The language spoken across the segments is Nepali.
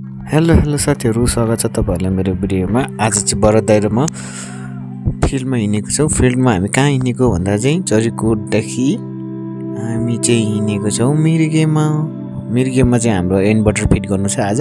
हेलो हेलो साथीहरू, स्वागत छ तपाईँहरूलाई मेरो भिडियोमा। आज चाहिँ भरत दाइ र म फिल्डमा हिँडेको छौँ। फिल्डमा हामी कहाँ हिँडेको भन्दा चाहिँ जरीकोटदेखि हामी चाहिँ हिँडेको छौँ मिर्गेमा। मिर्गेमा चाहिँ हाम्रो इन्भर्टर फिट गर्नु छ आज।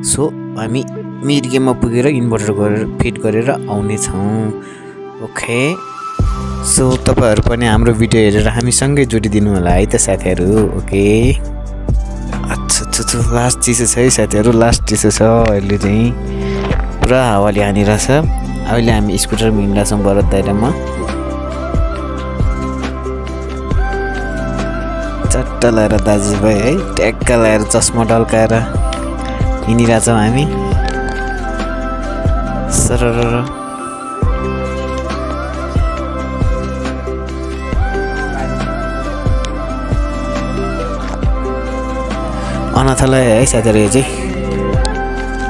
सो हामी मिर्गेमा पुगेर इन्भर्टर फिट गरेर आउनेछौँ। ओके, सो तपाईँहरू पनि हाम्रो भिडियो हेरेर हामीसँगै जोडिदिनु होला है त साथीहरू। ओके, अच्छा लास्ट चिसो छ है साथीहरू, लास्ट चिसो छ। अहिले चाहिँ पुरा हावाले हानिरहेछ। अहिले हामी स्कुटरमा हिँड्दैछौँ भरत दाइ र म। चट्टा लगाएर दाजुभाइ है, ट्याक्का लगाएर चस्मा ढल्काएर हिँडिरहेछौँ हामी। सरर अनाथालय है साथीहरू। यो चाहिँ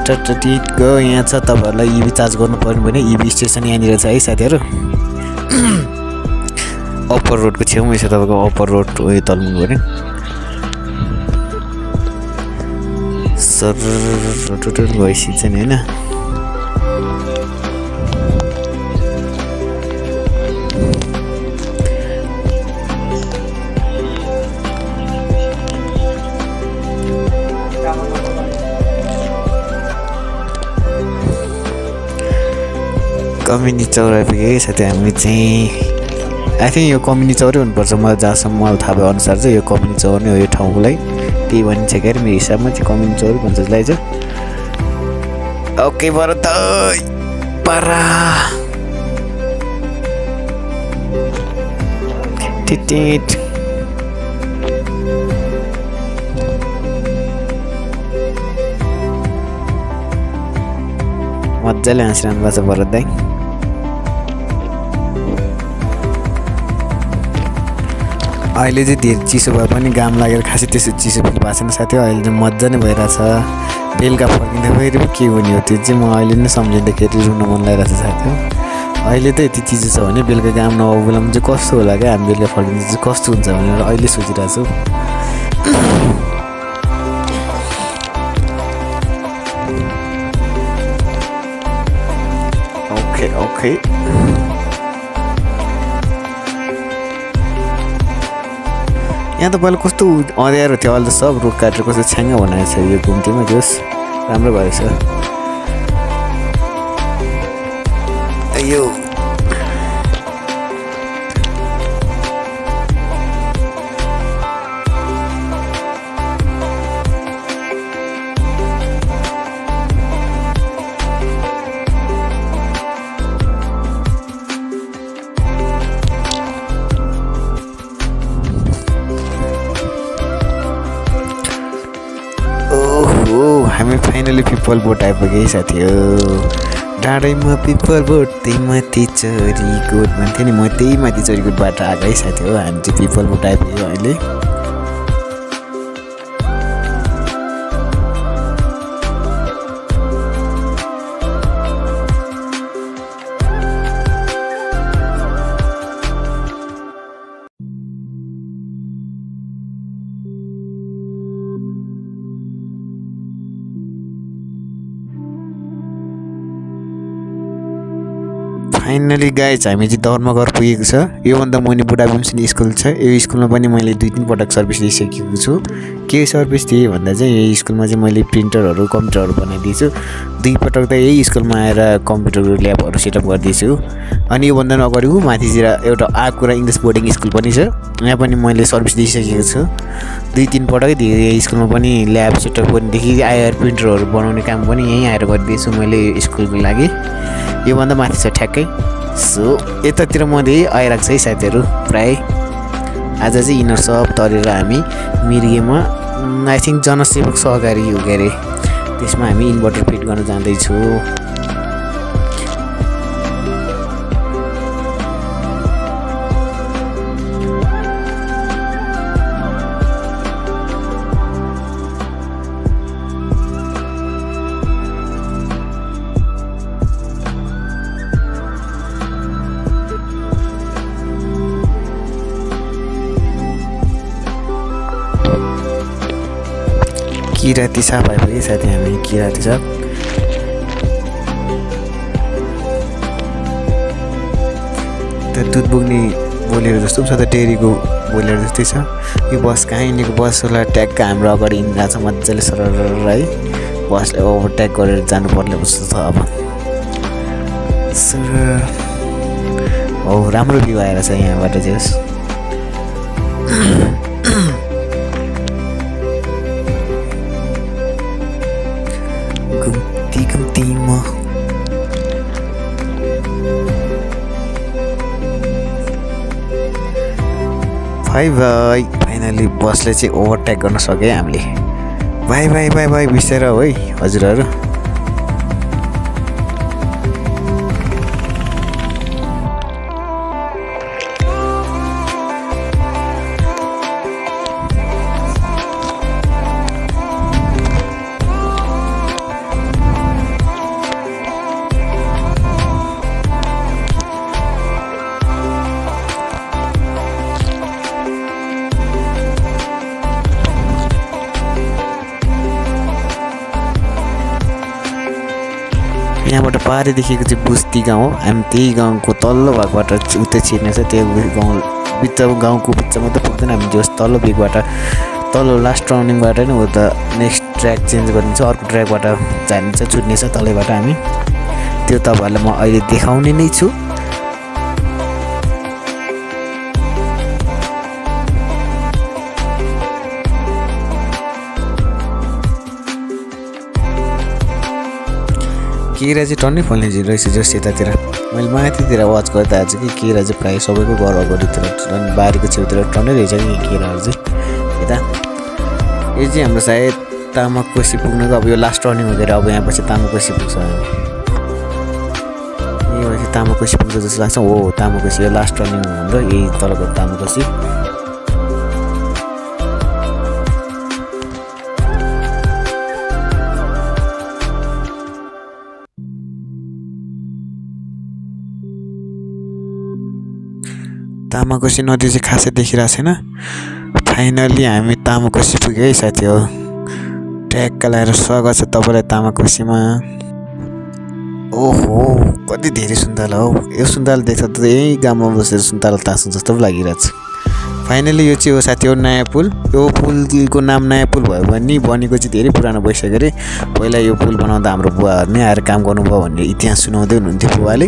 टट्टिट गयो। यहाँ छ तपाईँहरूलाई इभी चार्ज गर्नु पर्यो भने इभी स्टेसन यहाँनिर छ है साथीहरू। अप्पर रोडको छेउमै छ तपाईँको। अप्पर रोड उयो तल्नु पर्यो। सर टोटल भइसक्छ नि होइन। कम्युनिटी चौरा पुगेँ साथी। हामी चाहिँ आई थिङ्क यो कम्युनिटी चौरै हुनुपर्छ। मलाई जहाँसम्म मलाई थाहा भए अनुसार चाहिँ यो कम्युनिटी चौर नै हो। यो ठाउँलाई त्यही भनिन्छ क्या अरे, मेरो हिसाबमा चाहिँ कम्युनिटी चौर भन्छ जसलाई चाहिँ। ओके भरत दाइ पारा टिटिट मजाले हाँसिरहनु भएको छ भरत दाइ। अहिले चाहिँ धेरै चिसो भए पनि घाम लागेर खासै त्यसो चिसो फिल भएको छैन साथी। अहिले चाहिँ मजा नै भइरहेछ। बेलुका फर्किँदा फेरि के हुने हो त्यो चाहिँ म अहिले नै सम्झिँदाखेरि रुन मन लागिरहेछ साथी। अहिले त यति चिसो छ भने बेलुका घाम नभएको बेलामा चाहिँ कस्तो होला क्या, हामी बेलुका फर्किँदा चाहिँ कस्तो हुन्छ भनेर अहिले सोचिरहेको छु। ओके ओके, यहाँ त पहिला कस्तो अँध्यारो थियो, अहिले त सब रुख काटेर कस्तो छ्याङ्गा बनाएको छ यो घुम्तीमा। जोस् राम्रो भएछ यो। हामी फाइनली पिपल बोट आइपुगेँ साथी हो। डाँडैमा पिपल बोट त्यही माथि चरीकोट भन्थ्यो नि, म त्यही माथि चरीकोटबाट आएको है साथी हो। हामी चाहिँ पिपल बोट आइपुग्यो अहिले। फाइनली गाइज हामी चाहिँ धर्मघर पुगेको छ। योभन्दा मुनि बुढा भीमसेन स्कुल छ। यो स्कुलमा पनि मैले 2-3 पटक सर्भिस दिइसकेको छु। के सर्भिस दिएँ भन्दा चाहिँ यही स्कुलमा चाहिँ मैले प्रिन्टरहरू कम्प्युटरहरू बनाइदिएछु। 2 पटक त यही स्कुलमा आएर कम्प्युटर ल्याबहरू सेटअप गरिदिएछु। अनि योभन्दा अगाडि माथितिर एउटा आकुरा इङ्ग्लिस बोर्डिङ स्कुल पनि छ, यहाँ पनि मैले सर्भिस दिइसकेको छु। 2-3 पटकै दिएँ। यही स्कुलमा पनि ल्याब सेटअप गर्नेदेखि आएर प्रिन्टरहरू बनाउने काम पनि यहीँ आएर गरिदिएछु मैले स्कुलको लागि। योभन्दा माथि छ ठ्याक्कै। सो यतातिर म धेरै आइरहेको छ है साथीहरू प्राय। आज चाहिँ यिनीहरू सब तरेर हामी मिर्गेमा आई थिङ्क जनसेवक सहकारी हो के अरे, त्यसमा हामी इन्भर्टर फिट गर्न जाँदैछौँ। किराती साप आइपुग्यो साथी हामी किराती साप त्यो दुध बोक्ने बोलेर जस्तो पनि छ त डेरीको बोलेर जस्तै छ यो बस कहाँ हिँडेको बसलाई ट्यागका हाम्रो अगाडि हिँडिरहेको छ मजाले सरर है बसले ओभरटेक गरेर जानु पर्ने जस्तो छ अब हो राम्रो भ्यू आएर छ यहाँबाट चाहिँ घुम्तीमा भाइ भाइ फाइनली बसले चाहिँ ओभरटेक गर्न सक्यो हामीले भाइ भाइ भाइ भाइ बिस्तारै हो है हजुरहरू यहाँबाट पारे देखेको चाहिँ बुस्ती गाउँ हो हामी त्यही गाउँको तल्लो भागबाट उतै छिर्ने छ त्यो गाउँ बिच गाउँको बिचमा मात्रै पुग्दैन हामी जस तल्लो भेगबाट तल्लो लास्ट टर्निङबाट नै हो त नेक्स्ट ट्र्याक चेन्ज गरिन्छ अर्को ट्र्याकबाट जानिन्छ छुट्नेछ तलैबाट हामी त्यो तपाईँहरूलाई म अहिले देखाउने नै छु केरा चाहिँ टन्नै फल्ने रहेछ जस यतातिर मैले माथितिर वाच गर्दा आज कि केरा चाहिँ प्रायः सबैको घर अगाडितिर बारीको छेउतिर टन्नै रहेछ कि केराहरू चाहिँ यता यो चाहिँ हाम्रो सायद तामाकोसी पुग्नुको अब यो लास्ट टर्निङ हुँदैन अब यहाँ पछि तामाकोसी पुग्छ यो चाहिँ तामाकोसी पुग्छ जस्तो लाग्छ हो तामाकोसी यो लास्ट टर्निङ हुँदा यही तलको तामाकोसी तामाकोसी नदी चाहिँ खासै देखिरहेको छैन फाइनली हामी तामाकोसी पुग्यो है साथी हो ट्यागका लगाएर स्वागत छ तपाईँलाई तामाकोसीमा ओहो कति धेरै सुन्तला हो यो सुन्तला देख्दा त यही गाउँमा बसेर सुन्तला तास्नु जस्तो पो लागिरहेको छ फाइनली यो चाहिँ हो साथी हो नयाँ पुल यो पुलको नाम नयाँ पुल भयो भने बनेको चाहिँ धेरै पुरानो भइसक्यो अरे पहिला यो पुल बनाउँदा हाम्रो बुवाहरू नै आएर काम गर्नुभयो भन्ने इतिहास सुनाउँदै हुनुहुन्थ्यो बुवाले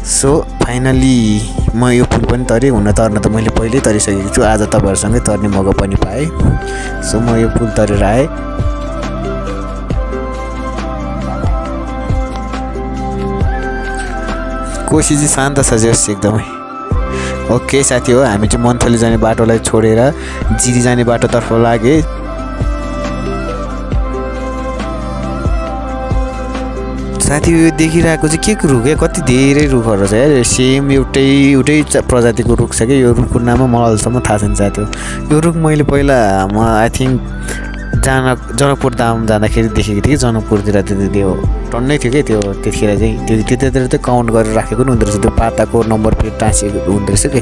सो फाइनली म यो पुल पनि तरेँ हुन तर्न त मैले पहिल्यै तरिसकेको छु आज तपाईँहरूसँगै तर्ने मौका पनि पाएँ सो म यो पुल तरेर आएँ कोसी चाहिँ शान्त छ जस एकदमै ओके साथी हो हामी चाहिँ मन्थली जाने बाटोलाई छोडेर जिरी जाने बाटोतर्फ लागे साथी यो देखिरहेको चाहिँ के को रुख कति धेरै रुखहरू छ यार सेम एउटै प्रजातिको रुख छ कि यो रुखको नाम मलाई अहिलेसम्म थाहा छैन साथी हो यो रुख मैले पहिला म आई थिङ्क जनकपुर धाम जाँदाखेरि देखेको थिएँ कि जनकपुरतिर त्यो टन्नै थियो कि त्यो त्यतिखेर चाहिँ त्यतातिर चाहिँ काउन्ट गरेर राखेको नि हुँदो रहेछ त्यो पाताको नम्बर प्लेट टाँसिएको हुँदो रहेछ कि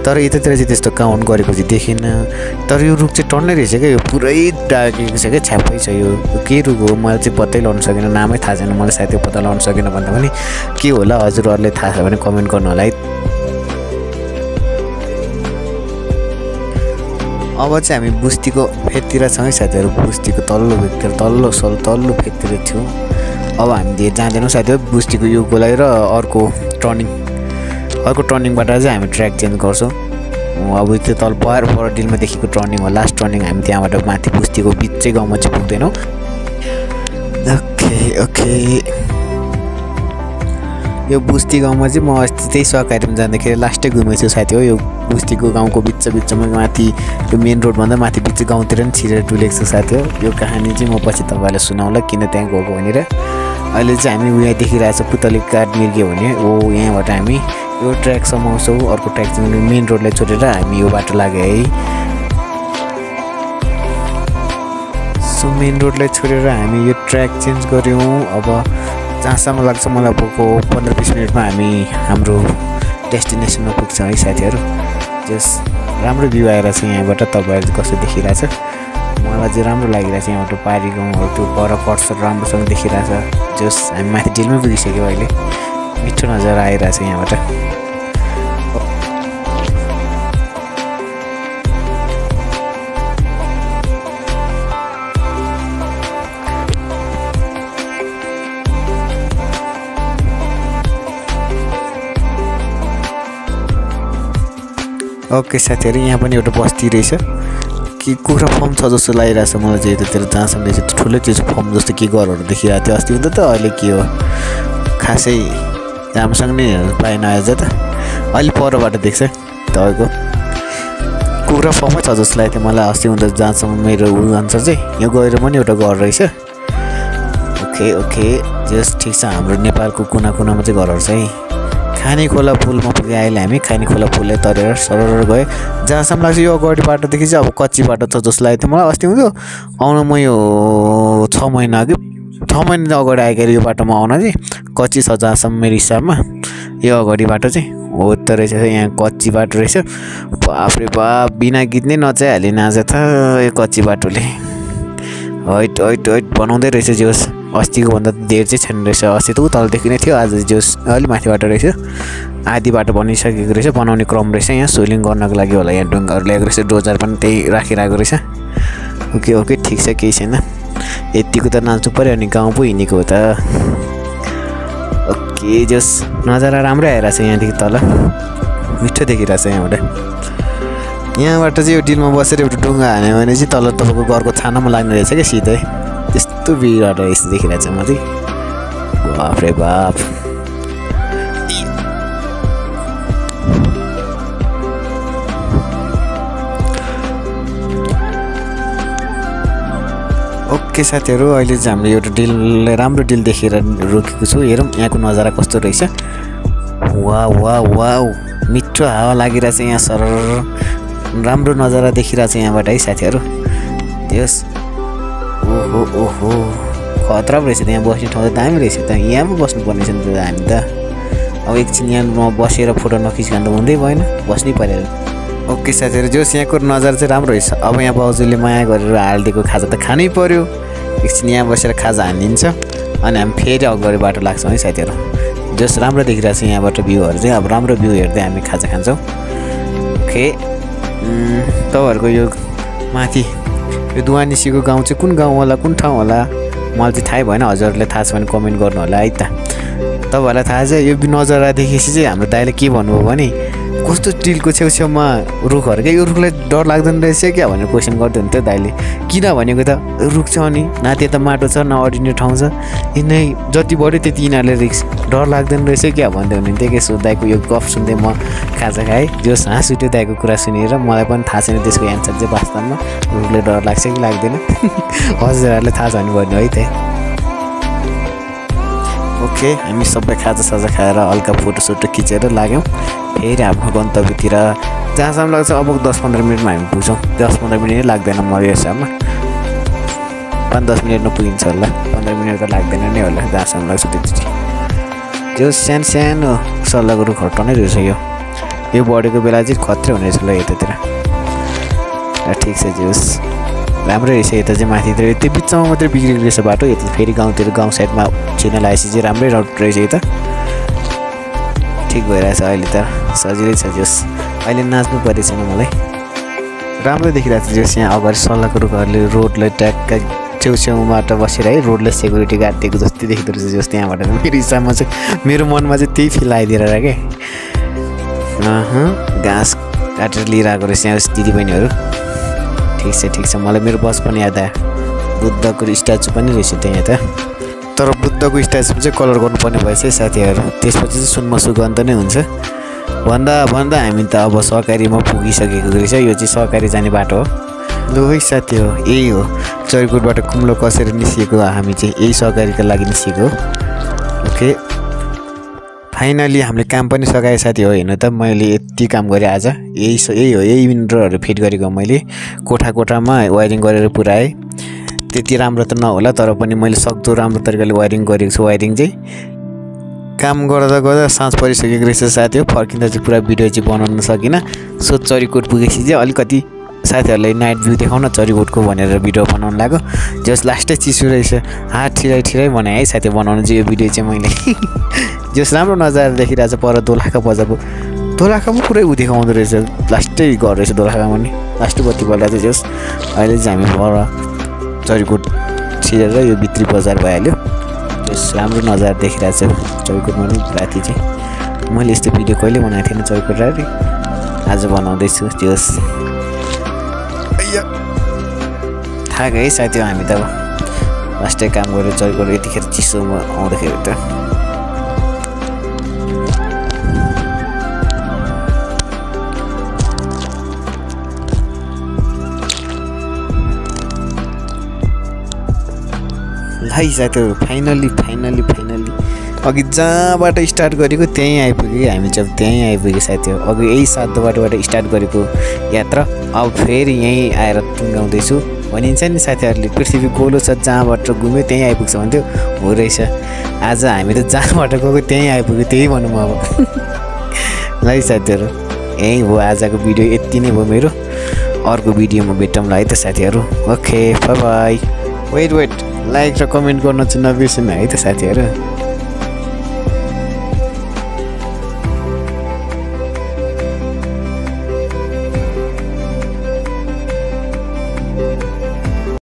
तर यतातिर चाहिँ त्यस्तो काउन्ट गरेको चाहिँ देखिनँ तर यो रुख चाहिँ टन्नै रहेछ क्या यो पुरै डाकेको छ क्या छ्यापै छ यो के रुख हो मलाई चाहिँ पत्तै लगाउन सकेन नामै थाहा छैन मलाई साथी पत्ता लगाउन सकेन भन्दा पनि के होला हजुरहरूले थाहा छ भने कमेन्ट गर्नु होला है अब चाहिँ हामी बुस्तीको फेदतिर छौँ है साथीहरू बुस्तीको तल्लो भेगतिर तल्लो फेदतिर थियौँ अब हामी धेरै जाँदैनौँ साथीहरू बुस्तीको यो गोलाइ र अर्को टर्निङबाट चाहिँ हामी ट्र्याक चेन्ज गर्छौँ अब त्यो तल पर डिलमा देखेको टर्निङ हो लास्ट टर्निङ हामी त्यहाँबाट माथि बुस्तीको बिचै गाउँमा चाहिँ पुग्दैनौँ ओके यो बुस्ती गाउँमा चाहिँ म अस्ति त्यही सहकारीमा जाँदाखेरि लास्टै घुमेको छु साथी हो यो बुस्तीको गाउँको बिचमा माथि यो मेन रोडभन्दा माथि बिच गाउँतिर पनि छिरेर डुलेको छु साथी हो यो कहानी चाहिँ म पछि तपाईँलाई सुनाउँला किन त्यहाँ गएको भनेर अहिले चाहिँ हामी यहाँ देखिरहेको छ पुतली काट मिर्ग्यो भने हो यहाँबाट हामी यो ट्र्याकसम्म आउँछौँ अर्को ट्र्याक चाहिँ मेन रोडलाई छोडेर हामी यो बाटो लाग्यो है सो मेन रोडलाई छोडेर हामी यो ट्र्याक चेन्ज गऱ्यौँ अब जहाँसम्म लाग्छ मलाई अब 15-20 मिनटमा हामी हाम्रो डेस्टिनेसनमा पुग्छौँ है साथीहरू जस राम्रो भ्यू आएर छ यहाँबाट तपाईँहरू कस्तो देखिरहेछ मलाई चाहिँ राम्रो लागिरहेछ यहाँबाट पारी गाउँहरू त्यो पर पर्छ राम्रोसँग देखिरहेछ जस हामी माथि डिलमै पुगिसक्यौँ अहिले मिठो नजारा आइरहेछ यहाँबाट ओके साथीहरु यहाँ पनि एउटा बस्ती रहेछ कि कुखुरा फर्म छ जस्तो लागिरहेछ मलाई चाहिँ यतातिर जहाँसम्म रहेछ ठुलै चिज फर्म जस्तो के घरहरू देखिरहेको थियो अस्ति हुँदा त अहिले के हो खासै राम्रोसँग नै पाएन आज त अहिले परबाट देख्छ तपाईँको कुखुरा फर्मै छ जस्तो लागेको थियो मलाई अस्ति हुँदा जहाँसम्म मेरो अनुसार चाहिँ यो गएर पनि एउटा घर रहेछ ओके ओके जस ठिक छ हाम्रो नेपालको कुना कुनामा चाहिँ घरहरू छ है खानी खोला पुलमा पुगे अहिले हामी खानी खोला पुलले तरेर सरर गयो जहाँसम्म लाग्छ यो अगाडि बाटोदेखि चाहिँ अब कच्ची बाटो छ जस्तो लागेको थियो मलाई अस्ति हुँदो आउन म यो 6 महिना अघि 6 महिना अगाडि आइगएर यो बाटोमा आउन चाहिँ कच्ची छ जहाँसम्म मेरो हिसाबमा यो अगाडि बाटो चाहिँ हो त रहेछ यहाँ कच्ची बाटो रहेछ बाफ्रे बाप बिना गीत नै नचाइहाल्यो नाचे त यो कच्ची बाटोले हैट हैट हैट बनाउँदै रहेछ जोस् अस्तिको भन्दा धेर चाहिँ छैन रहेछ अस्ति त उतलदेखि नै थियो आज जोस् अलि माथिबाट रहेछ आधी बाटो बनिसकेको रहेछ बनाउने क्रम रहेछ यहाँ सोलिङ गर्नको लागि होला यहाँ ढुङ्गाहरू ल्याएको रहेछ डोजर पनि त्यही राखिरहेको रहेछ ओके ओके ठिक छ केही छैन यतिको त नाच्नु पर्यो अनि गाउँ पो हिँडेको हो त ओके जोस् नजारा राम्रै आइरहेछ यहाँदेखि तल मिठो देखिरहेछ यहाँबाट चाहिँ यो डिलमा बसेर एउटा ढुङ्गा हान्यो भने चाहिँ तल तपाईँको घरको छानामा लाग्ने रहेछ क्या सिधै त्यस्तो भिडहरू यस्तो देखिरहेछ म चाहिँ बाफ्रे बाप ओके साथीहरू अहिले चाहिँ हामीले एउटा डिलले राम्रो डिल देखेर रोकेको छु हेरौँ यहाँको नजारा कस्तो रहेछ वा वा वा मिठो हावा लागिरहेछ यहाँ सरर राम्रो नजारा देखिरहेछ यहाँबाट है साथीहरू त्यस ओहो ओहो खतरा रहेछ यहाँ बस्ने ठाउँ त दामी रहेछ त यहाँ पो बस्नुपर्ने छ नि त हामी त अब एकछिन यहाँ बसेर फोटो नखिच्कान त हुँदै भएन बस्नै पर्यो ओके साथीहरू जोस् यहाँको नजारा चाहिँ राम्रो रहेछ अब यहाँ बाउजूले माया गरेर हालिदिएको खाजा त खानै पर्यो एकछिन यहाँ बसेर खाजा हानिदिन्छ अनि हामी फेरि अगाडि बाटो लाग्छौँ है साथीहरू जोस् राम्रो देखिरहेको छ यहाँबाट भ्यूहरू चाहिँ अब राम्रो भ्यू हेर्दै हामी खाजा खान्छौँ ओके तपाईँहरूको यो माथि यो दुवानिसीको गाउँ चाहिँ कुन गाउँ होला कुन ठाउँ होला मलाई चाहिँ थाहै भएन हजुरहरूले थाहा छ भने कमेन्ट गर्नु होला है त तपाईँहरूलाई थाहा छ यो नजारा देखेपछि चाहिँ हाम्रो दाइले के भन्नुभयो भने कस्तो डिलको छेउछेउमा रुखहरू क्या यो रुखलाई डर लाग्दैन रहेछ क्या भनेर क्वेसन गर्दै हुन्थ्यो दाइले किन भनेको त रुख छ अनि न त्यता माटो छ न अडिने ठाउँ छ यिनै जति बढ्यो त्यति यिनीहरूले रिक्स डर लाग्दैन रहेछ क्या भन्दै हुनुहुन्थ्यो कि सो दाइको यो गफ सुन्दै म खाजा खाएँ जोस् हाँस उठ्यो दाइको कुरा सुनेर मलाई पनि थाहा छैन त्यसको एन्सर चाहिँ वास्तवमा रुखले डर लाग्छ कि लाग्दैन हजुरहरूले थाहा छ भने भन्नु है त ओके हामी सबै खाजा साजा खाएर हल्का फोटोसोटो खिचेर लाग्यौँ फेरि आफ्नो गन्तव्यतिर जहाँसम्म लाग्छ अब 10-15 मिनटमा हामी पुग्छौँ 10-15 मिनट लाग्दैन म यो हिसाबमा 5-10 मिनटमा पुगिन्छ होला 15 मिनट त लाग्दैन नै होला जहाँसम्म लाग्छ त्यति त्यो सानो सानो सल्लाहको रुखहरू टनै रहेछ यो बढेको बेला चाहिँ खत्रै हुने रहेछ ल यतातिर ठिक छ जोस् राम्रै रहेछ यता चाहिँ माथितिर त्यो बिचमा मात्रै बिग्रेको रहेछ बाटो यता फेरि गाउँतिर गाउँ साइडमा छिर्न लागेपछि चाहिँ राम्रै रोड रहेछ यता ठिक भइरहेछ अहिले त सजिलै छ जोस् अहिले नाच्नु परेको छैन मलाई राम्रो देखिरहेको छ जोस् यहाँ अगाडि सल्लाहको रुखहरूले रोडलाई ट्याक्क छेउछेउबाट बसेर है रोडले सेक्युरिटी गार्ड दिएको जस्तै देखिँदो रहेछ जोस् त्यहाँबाट मेरो हिसाबमा चाहिँ मेरो मनमा चाहिँ त्यही फिल आइदिएर क्या घाँस काटेर लिइरहेको रहेछ यहाँ दिदीबहिनीहरू ठिक छ मलाई मेरो बस पनि याद आयो बुद्धको स्ट्याचु पनि रहेछ त्यहाँ त तर बुद्धको स्ट्याचु चाहिँ कलर गर्नुपर्ने भएछ है साथीहरू त्यसपछि चाहिँ सुनमा सुगन्ध नै हुन्छ भन्दा हामी त अब सहकारीमा पुगिसकेको रहेछ यो चाहिँ सहकारी जाने बाटो हो लु है साथी हो यही हो चैरकोटबाट कुम्लो कसेर निस्किएको हामी चाहिँ यही सहकारीको लागि निस्किएको ओके फाइनली हामीले काम पनि सकाएँ साथी हो हेर्नु त मैले यति काम गरेँ आज यही हो यही विन्डोहरू फिट गरेको मैले कोठामा वायरिङ गरेर पुऱ्याएँ त्यति राम्रो त नहोला तर पनि मैले सक्दो राम्रो तरिकाले वायरिङ गरेको छु वायरिङ चाहिँ काम गर्दा साँझ परिसकेको रहेछ साथी हो फर्किँदा चाहिँ पुरा भिडियो चाहिँ बनाउन सकिनँ सो चैरकोट पुगेपछि चाहिँ अलिकति साथीहरुलाई नाइट भ्यू देखाउन चरीकोटको भनेर भिडियो बनाउन लाग्यो जस लास्टै चिसो रहेछ हात ठिरै बनाए है साथी बनाउन चाहिँ यो भिडियो चाहिँ मैले जस राम्रो नजारा देखिरहेछ पर दोलाखा बजाको दोलाखामा पुरै उ देखाउँदो रहेछ लास्टै घर रहेछ दोलाखामा नि लास्टै बत्ती बल्दा चाहिँ जस अहिले चाहिँ हामी पर चरीकोट छिरेर यो भित्री बजार भइहाल्यो जस राम्रो नजारा देखिरहेछ चरीकोटमा नि राति चाहिँ मैले यस्तो भिडियो कहिले बनाएको थिएन चरीकोट राति आज बनाउँदैछु जस थाहा है साथी हामी त लास्टै काम गरेर चरीकोट यतिखेर चिसोमा आउँदाखेरि त है साथीहरु फाइनली अघि जहाँबाट स्टार्ट गरेको त्यहीँ आइपुग्यो हामी चाहिँ त्यहीँ आइपुग्यो साथीहरु अघि यही सातो बाटोबाट स्टार्ट गरेको यात्रा अब फेरि यहीँ आएर टुङ्गाउँदैछु भनिन्छ नि साथीहरुले पृथ्वी गोलो छ जहाँबाट घुम्यो त्यहीँ आइपुग्छ भन्थ्यो हो रहेछ आज हामी त जहाँबाट गएको त्यहीँ आइपुग्यो त्यही भनौँ अब ल साथीहरु यही हो आजको भिडियो यति नै भयो मेरो अर्को भिडियोमा भेटौँला है त साथीहरु okay bye bye wait like र कमेन्ट गर्न चाहिँ नबिर्सनु है त साथीहरु